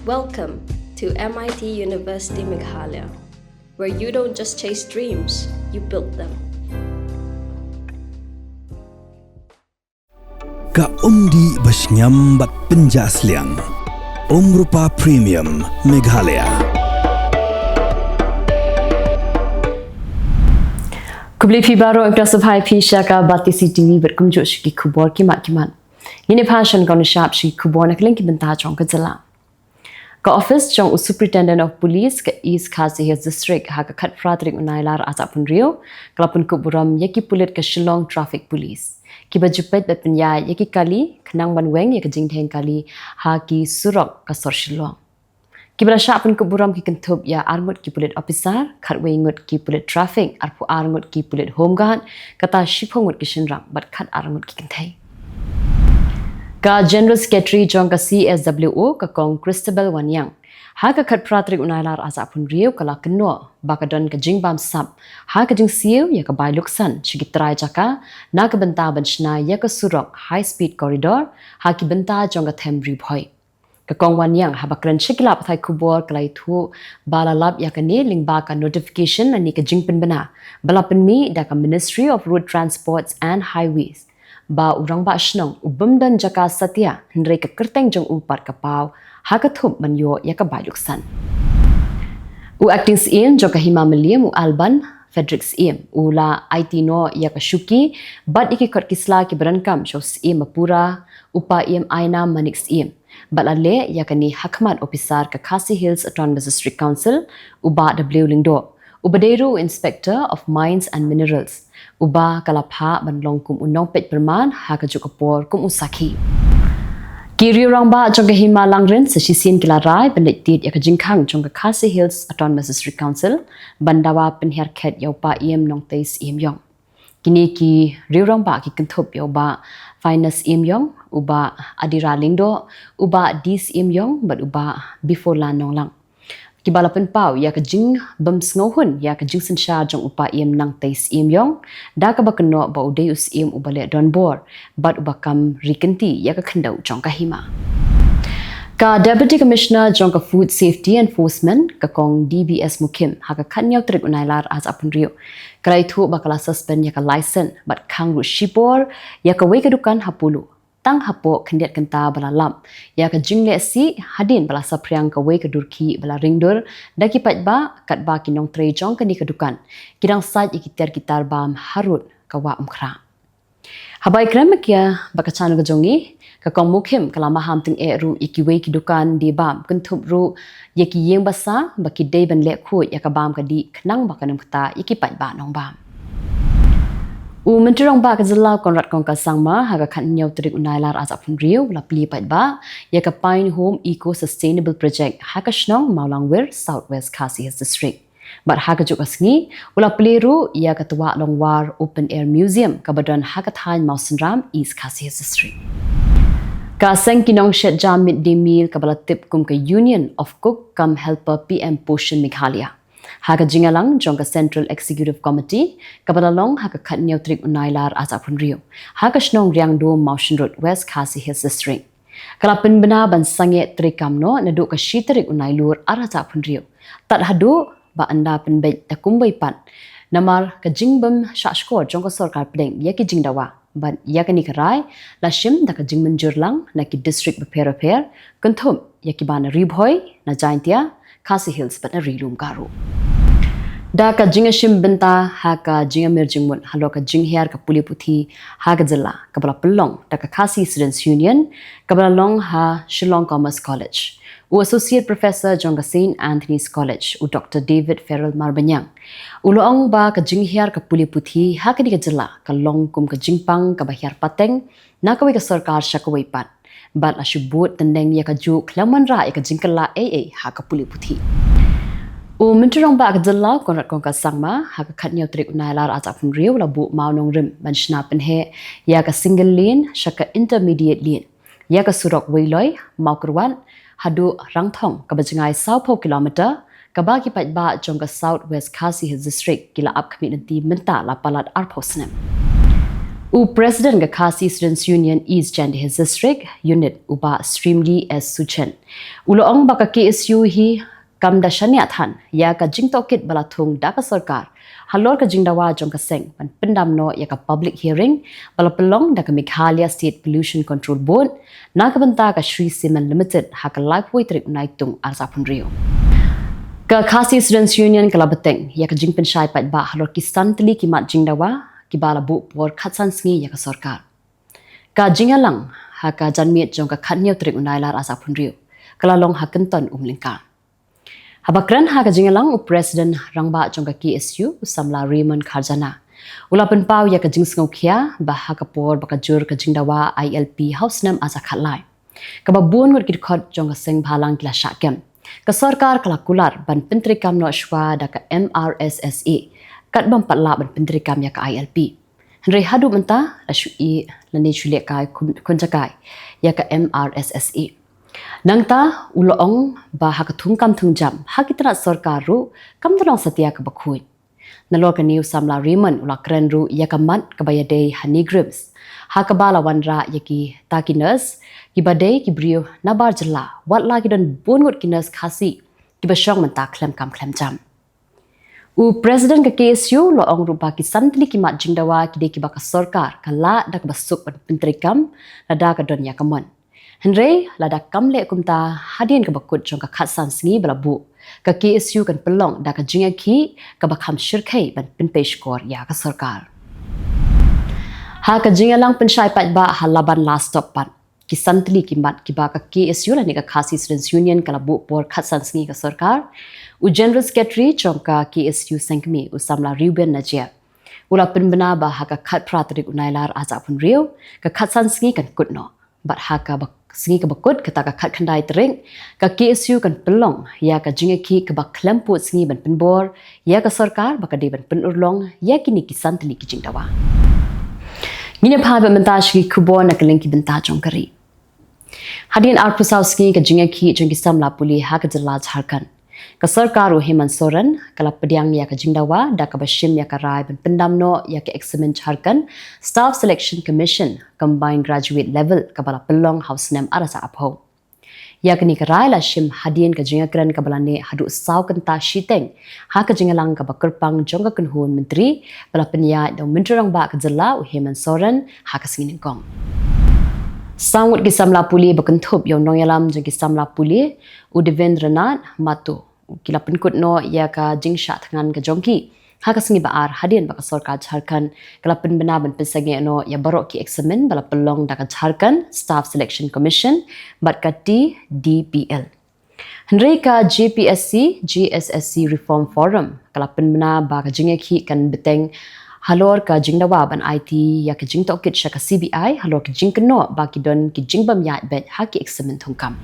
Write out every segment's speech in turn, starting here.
Welcome to MIT University Meghalaya, where you don't just chase dreams, you build them. Ka umdi basnyam bat penjasliang. Rupa Premium Meghalaya. Kubli pi baro ekta sabhai pi shaka batisi TV berkumjuk shiki Khubor kimat. Ini passion kau nishap shiki Khubor nak link benta chong ke Jylla. Ka office chong Superintendent of Police ke East Khasi Hills District ha ka khat Tarik Nailar asapun Rio kalapun Khuboram yaki pulit ke Shillong Traffic Police. Kiba jupet bepenya yaki kali kenang banweng yak jingtheng kali ha ki surok ka sor Shillong. Kibra syapun Khuboram ki kentup ya armut ki pulit officer khat wengut ki pulit traffic arpu armut ki pulit home guard kata shiphongut ki shinrang bat khat armut ki kenthai. Ka General Secretary Jong ka CSWO ka kong Christabel Wanyang. Ha ka khat Tarik Nailar asapun Rio kala keno bakadon ka jingbam sap. Ha ka jing siu ya ka bai luksan chigi trai jaka na ka benta banchna ya ka surok high speed corridor ha ki benta jong ka them ribhoi. Ka kong Wanyang ha bakran shikila pathai Khubor kalai thu balalap ya ka ni lingba ka notification ani ka jingpen bana. Balapen mi da ka Ministry of Road Transports and Highways. Ba urang ba shnong ubumdan jaka satya hendrai ka kerteng jong upar ka pau ha ka thup manyo ya ka bailuksan u acting CM joka hima meliam u alban Fedrix CM ula IT no ya ka shuki bat iki khot kisla ki berankam jos CM pura upa EM aina manik CM balale ya ka ni hakmat officer ka Khasi Hills Autonomous District Council uba W Lingdo Ubaderu Inspector of Mines and Minerals Uba kalapha banlong kum unong pet perman ha ka jukapor kum usaki Kiri rangba jong ka hima langren sa sisin kilarai benditit ya ka jingkhang jong ka Khasi Hills Autonomous District Council bandawa penherket yaupa EM nong tais EM yong kini ki riurangba ki kentup yauba finance EM yong uba adira lingdo uba dis EM yong bat uba before lan nong lang Kibalapan pau ya ka jing bams ngohun ya ka jing sensha jong upa EM nang tais EM yong da ka bakno ba udeus EM ubale donbor bat ubakam rikenti ya ka khandau jong ka hima ka Deputy Commissioner jong ka Food Safety Enforcement ka kong DBS Mukim ha ka khanyaw Tarik Nailar as apun Rio kalai thu bakala suspend ya ka license bat khang ru shipor ya ka wei ka dukan hapulu tang hapo kendiat kenta balalam ya ka jingle si hadin bala sapriang ka wei ka durki bala ringdur daki patba kat ba kinong trei jong ka ni ka dukan kidang saj ikitar gitar bam harut ka wa umkhra habai kramakya bakachan ka jongi ka kong mukhim kalama hamting e ru ikiwei ki dukan di bam kuntup ru yaki yeng basa baki dei ban le khu ya ka bam ka di khnang bakanam khata iki patba nong bam Menterong ba ka Jylla konrat kong ka sangma ha ka khanyaw Tarik Nailar as apun Rio la pli pat ba ya ka Pine Home Eco Sustainable Project ha ka shnong Maulangwir Southwest Khasi Hills District bat ha ka juk asngi ula pliru ya ka tuwa longwar Open Air Museum ka badon ha ka thain Mausanram East Khasi Hills District ka seng kinong shet jam midday meal ka bala tip kum ka Union of Cook Come Helper PM Poshan Meghalaya Haga jingalang jong ka Central Executive Committee kabalalong haga khatnyaw Tarik Nailar as apun Rio haga shnong riang do Mountain Road West Khasi Hills District kalapin bana ban sange trikamno nadu ka Tarik Nailur aras apun Rio tat hadu ba anda penbet takumbai pat namar ka jingbam shashkor jong ka sarkar pedeng yaki jingdawa ban yakani karai lashim da ka jingmanjurlang na ki district repair kunthum yaki ban ribhoi na jaintia Khasi Hills but na rilum karu Da ka jingashim benta ha ka jingamir jingmun halo ka jinghiar ka puliputhi ha ka Jylla ka bala pelong da ka Khasi Students Union ka bala long ha Shillong Commerce College u Associate Professor jong ka St. Anthony's College u Dr. David Farrell Marbanyang u loong ba ka jinghiar ka puliputhi ha ka di ka Jylla ka long kum ka jingpang ka bahyar pateng na ka wi ka sarkar sya ka wi pat bat la shubut tendeng ya ka ju klaman ra ya ka jingkala AA ha ka puliputhi Menterong ba ka Jylla konrat kong ka sangma ha ka khatnyaw Tarik Nailar as apun Rio la bu maunong rim banchna penhe ya ka single lane shaka intermediate lane ya ka surok weiloi maukurwan hadu rangthong ka bajngai 20 kilometer ka ba ki patba jong ka South West Khasi Hills District kila up community menta la palat arphosnem President ga Khasi Students Union East Jandihis District Unit uba Streamly as Suchen. Uloong baka KSU hi kamda shania than ya ka jingtokit balathung da ka sarkar halor ka jingdawa jong ka seng pan pendam no ya ka public hearing bala pelong da ka Meghalaya State Pollution Control Board na ka banta ka Shri Cement Limited ha ka lifeway trip naitung arsa punrio. Ka Khasi Students Union kala beteng ya ka jingpen shai pat ba halor ki santli ki mat jingdawa ki bala bu por khatsan sngi ya ka sarkar. Ka jingalang ha ka janmiet jong ka khatnyau trip Nailar arsa punrio kala long ha kenton umlingka. Habakran ha ka jingalang President rangba jong ka KSU Samla Raymond Kharjana. Ulapan pau ya ka jingsngau khia ba ha ka por ba ka jur ka jingdawa ILP house nam asa khatlai. Ka ba buon ngot ki khot jong ka seng bhalang kila syakem. Ka sarkar kala kular ban pentrikam no shwa da ka MRSSA kat bam patla ban pentrikam ya ka ILP. Henry hadu menta la shui la ne chule kai kunjakai ya ka MRSSA. Nangta uloong ba hakathung kam thung jam hakitra sarkar ru kam tanong satya ka bakhui nalor ka new Samla Raymond ulakran ru yakamat kabayade hanigrims hakabala wanra yaki takinas kibade kibrio nabar Jylla watla kidon bongot kinas khasi kibashong menta klem kam klem jam President ka KSU loong ru Pakistan tli kimat jingdawa kide kibaka sarkar kala dak basuk pentrikam lada ka don yakamon Henry lada kamle kumta hadien ka bakut jong ka khatsan sngi balabu ka KSU kan pelong da ka jinga ki ka bakham shirkai ban pinpesh kor ya ka sarkar ha ka jinga lang penshai pat ba halaban last stop pat ki santli ki mat ki ba ka KSU la ni ka Khasi Students Union kala bu por khatsan sngi ka sarkar general secretary jong ka KSU sengmi Samla Ruben Najia ula penbena ba ha ka khat Tarik Nailar aza pun rio ka khatsan sngi kan kutno bat ha ka singi ka bakut kata ka khat khandai tering ka KSU kan pelong ya ka jinga ki ka ba klempu singi ban penbor ya ka sarkar ba ka de ban penurlong ya kini ki santli ki jingdawa ngine pha ba menta shki Khubor na Kylleng ki benta jongkari hadin ar pusawski ka jinga ki jong ki samla puli ha ka Jylla Jharkhand ka sarkar Hemant Soren kala pediang ya ka jingdawa da ka bashim ya ka rai ban pendamno ya ka examen Jharkhand Staff Selection Commission combined graduate level ka bala pelong house nam arasa apho ya ka ni ka rai la shim hadien ka jinga kran ka bala ne hadu saw kan ta shiteng ha ka jingalang ka bakurpang jong ka kunhun menteri bala penya do menterang ba ka Jylla Hemant Soren ha ka singin kong Sangut ki samla puli bakentup yo noyalam jeng ki samla puli Devendranath Matu kila penkut no ya ka jingsha thangan ka jongki ha ka singi baar hadien ba ka sarkar Jharkhand kala penbena ban pesage no ya barok ki examen bala pelong da ka Jharkhand Staff Selection Commission bat ka DPL Henry ka JPSC GSSC Reform Forum kala penbena ba ka jingeki kan beteng halor ka jingdawa ban IT ya ka jingtokit sha ka CBI halor ka jingkno ba ki don ki jingbam ya bet ha ki examen thungkam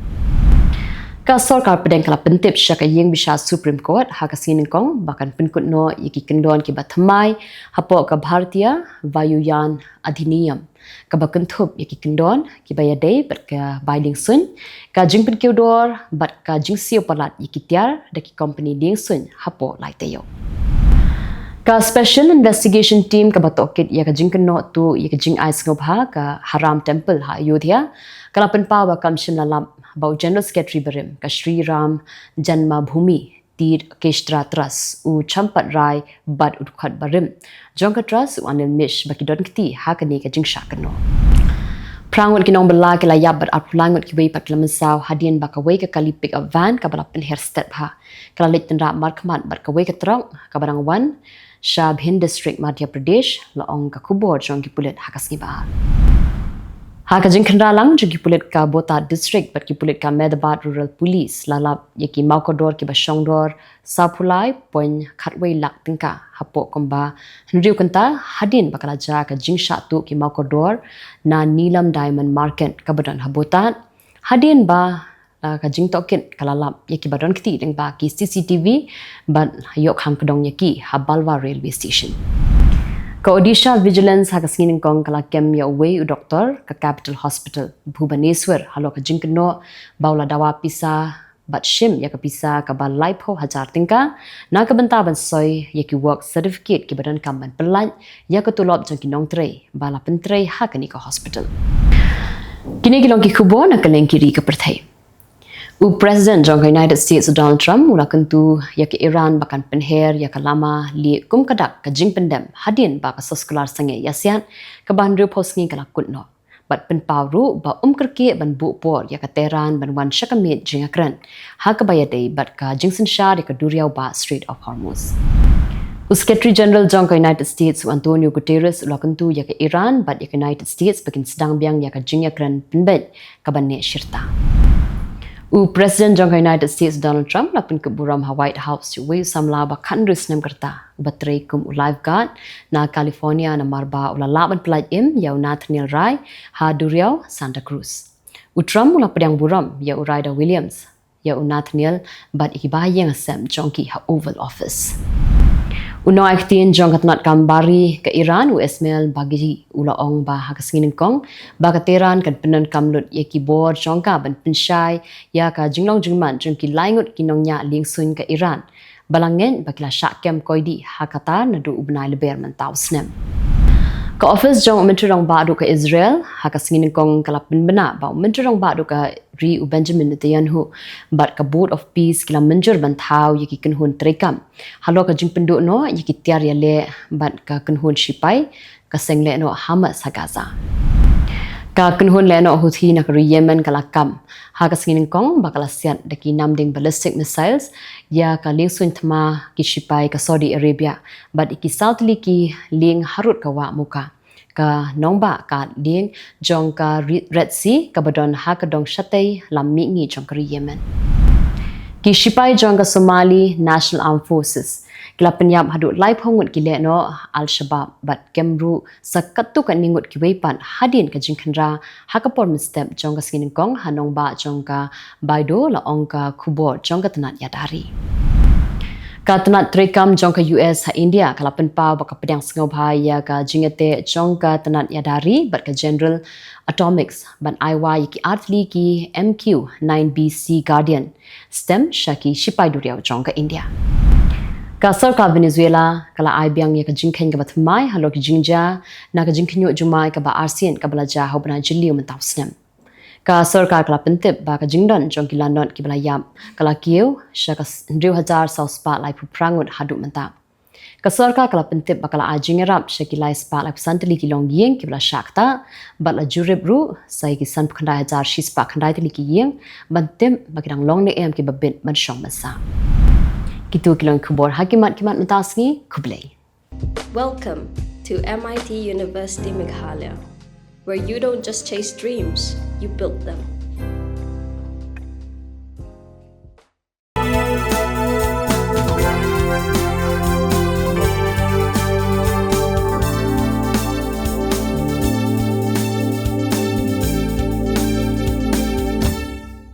ka sarkar pedeng kala pentip sha ka yeng bisha Supreme Court ha ka sinin kong bakan penkut no yiki kendon ki bathamai hapo ka Bharatiya Vayuyan Adhiniyam ka bakan thup yiki kendon ki bayade bat ka bailing sun ka jingpen kiodor bat ka jingsio palat yiki tiar da ki company ding sun hapo laiteyo ka special investigation team ka batokit ya ka jingken no tu ya ka jing ais ngobha ka Haram Temple ha Ayodhya kala penpa ba kamshin lalam bau general secretary berim ka Shri Ram Janma Bhumi Tir Keshtra Trust u Champat Rai Bad Udkhat Barim Jongka Trust u Anil Mish baki don kti ha ka ni ka jing shakano Prangut kinong bala kila yabat at pulangut ki wei pat lamasaw hadien baka wei ka kali pick up van ka bala pen hair step ha kala lit ra markmat bat ka wei ka trong ka barang wan Shabhin District Madhya Pradesh laong ka Khubor jong ki pulit hakas ni ba ha ka jing khandalang jong ki pulit ka Bota District bat ki pulit ka Medabad Rural Police lalap yaki Maukodor ki Bashongdor Sapulai point khatwei lak tingka hapo komba henriu kanta hadin bakala ja ka jing shatu ki Maukodor na Nilam Diamond Market ka badan habotat hadin ba ka jing tokin kalalap yaki badon kiti deng ba ki CCTV ban yok hang kedong yaki Habalwa Railway Station ka Odisha Vigilance ha ka singin kong kala kem ya way u doctor ka Capital Hospital Bhubaneswar halo ka jing kno baula dawa pisa bat shim ya kapisa ka ba laipo hajar tingka na ka benta ban soi ya ki work certificate ki badan kam ban pelan ya ka tulop jang ki nong trei bala pentrei ha ka ni ka hospital kini ki long ki Khubor na Kylleng kiri ka Pyrthei u president jong United States Donald Trump ula kentu ya ke Iran bakan penher ya ke lama li kum kadak ka jing pendem hadin ba ka soskular sange yasian ka bandru posngi kala kutno bat pen pawru ba kerke ban bu por ya ka Tehran ban wan shakamit jing akran ha ka bayadei bat ka jingsen shar ya ka duriau ba Strait of Hormuz Secretary General jong United States Antonio Guterres ula kentu ya ke Iran bat ya ke United States bakin sedang biang ya ka jing akran penbet ka banne shirta U President jong United States Donald Trump lapin ke buram ha White House we samla ba khandrus nem kerta batrei kum lifeguard na California na marba ula laban pelaj im ya Nathaniel Rai ha Duriau Santa Cruz U Trump ula pedang buram ya Ryder Williams ya Nathaniel bat ikibayang asem jongki ha Oval Office Uno aktin jong katnat kambari ke Iran u Ismail bagi ula ong ba ha kasingin kong ba ka Tehran kan penan kamlut ya ki bor jong ka ban penshai ya ka jinglong jingman jong ki laingut kinong nya ling sun ke Iran balangen bakila syakem koidi ha kata nadu ubnai leber mentau snem Ka office jong menturong ba do ka Israel ha kasingin kong kalapin bena ba menturong ba do ka ri u Benjamin Netanyahu bat ka Board of Peace kila menjur bantau yaki kenhun trekam halo ka jing penduk no yaki tiar ya le bat ka kenhun shipai ka sengle no Hamas ha Gaza ka kenhun le no Houthi na ka Yemen kala kam ha kasingin kong bakala siat daki namding ballistic missiles ya ka lingsun thma ki shipai ka Saudi Arabia bat iki southly ki ling harut ka wa muka ka nongba ka ling jong ka Red Sea ka badon ha ka dong shatei lammi ngi jong ka Yemen ki shipai jong ka Somali National Armed Forces kila penyap hadut lai phongut ki le no Al-Shabaab bat kemru sakatu ka ningut ki weipan hadin ka jingkhanra ha ka por step jong ka singin kong hanong ba jong ka Baido la ong ka Khubor jong ka tanat yadari ka tanat trekam jong ka US ha India kala penpa ba ka pedang sengau bahaya ka jingate jong ka tanat yadari bat ka General Atomics ban IY ki artli ki MQ-9BC Guardian stem shaki shipai duriau jong ka India ka sarkar Venezuela kala ai biang ya ka jingkhen ka bathmai halo ki jingja na ka jingkhnyo jumai ka ba ASEAN ka balaja hobna Jylla mentau snem ka sarkar kala pentip ba ka jingdon jong ki London ki balayam kala kieu shaka 2000 south spa lai pu prangut hadu menta ka sarkar kala pentip ba kala ajingerap shaki lai spa lai santli ki longyeng ki bala shakta bat la jurib ru sai ki san khandai hajar shi spa khandai tli ki yeng bantem bagirang long ne em ki babin man shong masa Kitu kilong Khubor hakimat kimat mentasngi Kublai. Welcome to MIT University Meghalaya, where you don't just chase dreams, you build them.